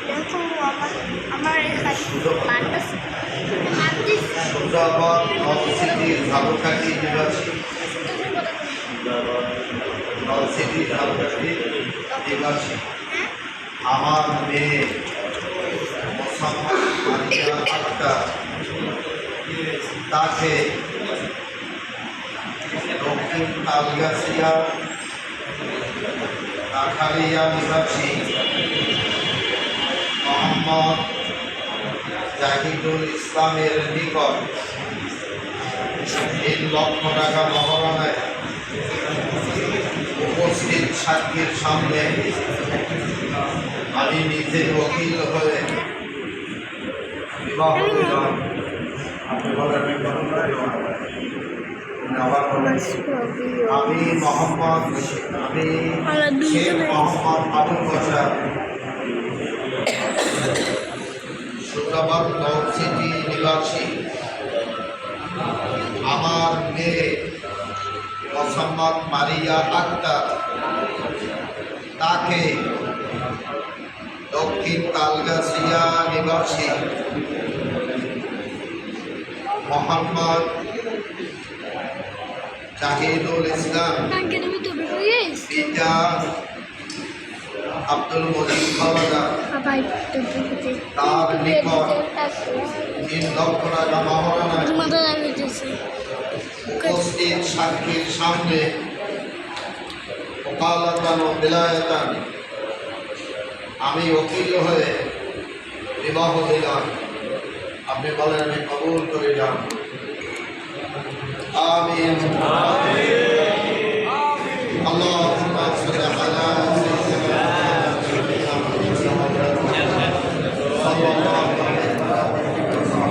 দেখো আমার আমার মেয়ে তাকে দক্ষিণ তালগাছিয়া কাঠালিয়া নিবাসী মোহাম্মদ জাহিদুল ইসলামের নিকট 3 লক্ষ টাকা মহারণায় উপস্থিত সাক্ষীর সামনে আমি নিজে ওকিল হয়ে বিবাহ দিলাম। আপনি বলেন আমি মোহাম্মদ শেখ মোহাম্মদ আবুল বাশার সুরাবাদ নর্থ সিটি নিবাসী আমার মেয়ে মোসাম্মদ মারিয়া আক্তার তাকে দক্ষিণ তালগাছিয়া নিবাসী মোহাম্মদ জাহিদুল ইসলাম পিতা আব্দুল মজিদ খাওয়াদা তার নিকট 3 লক্ষ টাকা মহারণায় উপস্থিত সাক্ষীর সামনে ওকালাতান ও বিলায়াতান আমি ওকিল হয়ে বিবাহ দিলাম। আপনি বলেন আমি কবুল করিলাম। আমিন।